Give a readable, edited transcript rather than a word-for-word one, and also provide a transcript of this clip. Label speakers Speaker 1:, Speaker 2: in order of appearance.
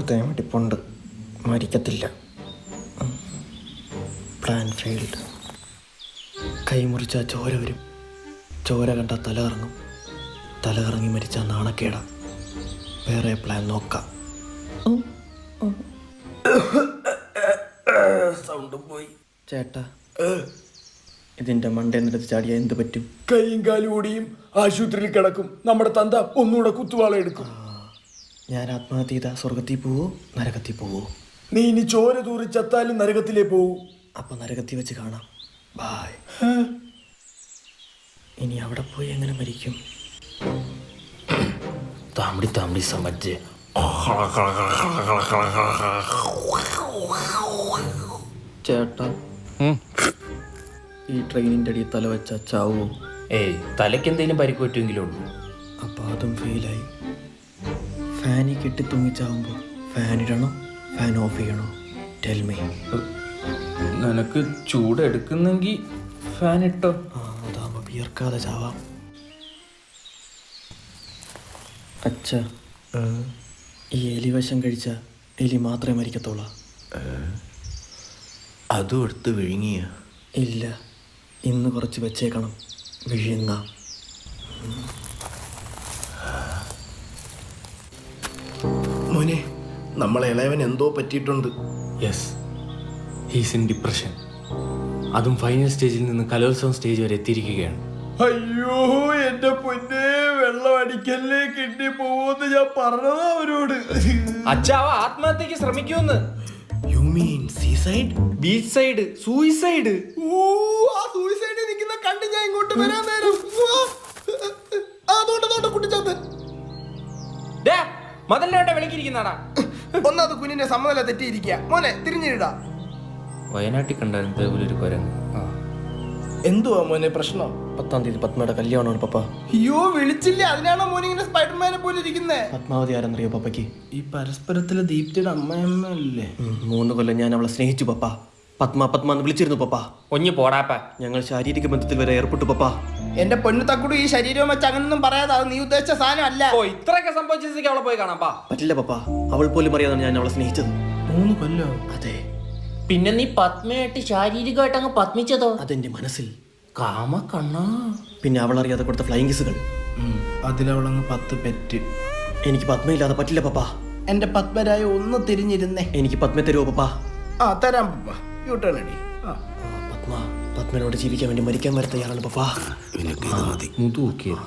Speaker 1: തേമടിപ്പുണ്ട്, മരിക്കത്തില്ല. Plan failed. കൈ മുറിച്ചാൽ ചോര വരും, ചോര കണ്ടാൽ തല കറങ്ങും, തല കറങ്ങി മരിച്ചാൽ നാണക്കേടാ. വേറെ പ്ലാൻ നോക്കാം. സൗണ്ടും പോയി. ചേട്ടാ, ഇതിന്റെ മണ്ടേന്നെടുത്ത് ചാടിയാൽ എന്ത് പറ്റും?
Speaker 2: കൈയും കാലും ഓടിയും ആശുപത്രിയിൽ കിടക്കും. നമ്മുടെ തന്ത ഒന്നുകൂടെ കുത്തുവാള എടുക്കും.
Speaker 1: ഞാൻ ആത്മഹത്യ ചെയ്താൽ സ്വർഗത്തിൽ പോവോ നരകത്തിൽ പോവോ?
Speaker 2: നീ ഇനി ചോര തൂറി ചത്താലും നരകത്തിലേ പോവൂ.
Speaker 1: അപ്പൊ നരകത്തിൽ വെച്ച് കാണാം. ബായ്. ഇനി അവിടെ പോയി എങ്ങനെ മരിക്കും? താമ്പടി താമ്പടി സമജ്. ചേട്ടാ, ഈ ട്രെയിനിൻ്റെ അടിയിൽ തല വെച്ച ചാവോ?
Speaker 3: ഏയ്, തലയ്ക്ക് എന്തെങ്കിലും പരിക്ക് പറ്റുമെങ്കിലും ഉള്ളൂ.
Speaker 1: അപ്പം അതും ഫെയിലായി. ഫാനിൽ കെട്ടി തൂങ്ങിച്ചാവുമ്പോൾ ഫാൻ ഇടണോ ഫാൻ ഓഫ് ചെയ്യണോ? Tell me.
Speaker 3: നിനക്ക് ചൂട് എടുക്കുന്നെങ്കിൽ ഫാൻ ഇട്ടോ.
Speaker 1: അതാകുമ്പോൾ വിയർക്കാതെ ചാവാം. അച്ഛ, ഈ എലി വശം കഴിച്ച എലി മാത്രമേ മരിക്കത്തുള്ളൂ.
Speaker 4: അതും എടുത്ത് വിഴുങ്ങിയ?
Speaker 1: ഇല്ല, ഇന്ന് കുറച്ച് വെച്ചേക്കണം, വിഴുങ്ങാം.
Speaker 4: മോനെ, നമ്മളെ ഇളയവൻ എന്തോ പറ്റിയിട്ടുണ്ട്.
Speaker 3: Yes, he's in depression. അതും ഫൈനൽ സ്റ്റേജിൽ നിന്ന് കലോത്സവം സ്റ്റേജ് വരെ എത്തിയിരിക്കുകയാണ്.
Speaker 2: അയ്യോ എന്റെ പൊന്നെ, വെള്ളം അടിക്കല്ലേ, കിട്ടി പോവോന്ന് ഞാൻ പറഞ്ഞതാ അവരോട്.
Speaker 3: അച്ഛാവ ആത്മഹത്യക്ക് ശ്രമിക്കുമെന്ന്.
Speaker 4: You mean seaside?
Speaker 3: Beach side suicide.
Speaker 2: ആ സൂയിസൈഡിൽ നിൽക്കുന്ന കണ്ട് ഞാൻ ഇങ്ങോട്ട് വരാൻ നേരം അതോണ്ട് കുട്ടിച്ചാത്തൻ
Speaker 3: മതലിന്റെ വിളിക്കിരിക്കുന്നാടാ.
Speaker 2: ഒന്നാമത് കുഞ്ഞിന്റെ സമ്മതല തെറ്റിയിരിക്കുക. മോനെ തിരിഞ്ഞിടാ.
Speaker 3: വയനാട്ടിൽ കണ്ടായിരുന്നു ഇതേപോലെ ഒരു കുരങ്ങ്.
Speaker 4: എന്തുവാ മോനെ പ്രശ്നം?
Speaker 1: 10-ാം തീയതി പത്മയുടെ കല്യാണമാണ് പപ്പ.
Speaker 2: അയ്യോ വിളിച്ചില്ലേ, അതിനാണോ മോനെ ഇങ്ങനെ സ്പൈഡർമാനെ പോലെ ഇരിക്കുന്നേ?
Speaker 1: പത്മാവതി ആരെന്നറിയോ പപ്പയ്ക്ക്?
Speaker 4: ഈ പരസ്പരത്തിലെ ദീപ്തിയുടെ അമ്മയമ്മല്ലേ?
Speaker 1: 3 കൊല്ലം ഞാൻ അവളെ സ്നേഹിച്ചു പപ്പ. പത്മ പത്മ എന്ന് വിളിച്ചിരുന്നു പപ്പ.
Speaker 3: ഒഞ്ഞു പോടാപ്പ.
Speaker 1: ഞങ്ങൾ ശാരീരിക ബന്ധത്തിൽ വരെ ഏർപ്പെട്ടു പപ്പ.
Speaker 2: എന്റെ പൊന്നു തക്കുടു, ഈ ശരീരവും വെച്ച് അങ്ങനൊന്നും പറയാതെ, അത് നീ ഉദ്ദേശിച്ച സാധനം അല്ല.
Speaker 3: ഓ, ഇത്രയൊക്കെ സംഭവിച്ചേക്ക് അവളെ പോയി കാണാപ്പാ.
Speaker 1: പറ്റില്ല പപ്പ, അവൾ പോലും അറിയാതാണ് ഞാൻ അവളെ സ്നേഹിച്ചത്.
Speaker 4: 3 കൊല്ലോ?
Speaker 1: അതെ.
Speaker 3: പിന്നെ നീ പത്മയായിട്ട് ശാരീരികമായിട്ട് അങ്ങ് പത്മിച്ചതോ?
Speaker 1: അതെന്റെ മനസ്സിൽ.
Speaker 3: കാമ കണ്ണാ.
Speaker 1: പിന്നെ അവൾ അറിയാതെ കൊടുത്ത ഫ്ലൈങ് കിസുകൾ.
Speaker 4: അതിലവളങ്ങ് 10 പെറ്റ്.
Speaker 1: എനിക്ക് പത്മയില്ലാതെ പറ്റില്ല പപ്പ.
Speaker 4: എന്റെ പത്മരായ ഒന്ന് തിരിഞ്ഞിരുന്നേ.
Speaker 1: എനിക്ക് പത്മ തരുമോ പപ്പ?
Speaker 4: ആ തരാം പപ്പ. യൂട്ടേൺ അടി.
Speaker 1: പത്മ പത്മനോട് ജീവിക്കാൻ വേണ്ടി മരിക്കാൻ വരെ തയ്യാറാണ് പപ്പ.
Speaker 4: ഇവനൊക്കെ ഇത് മതി.
Speaker 3: മുതു നോക്കിയത്.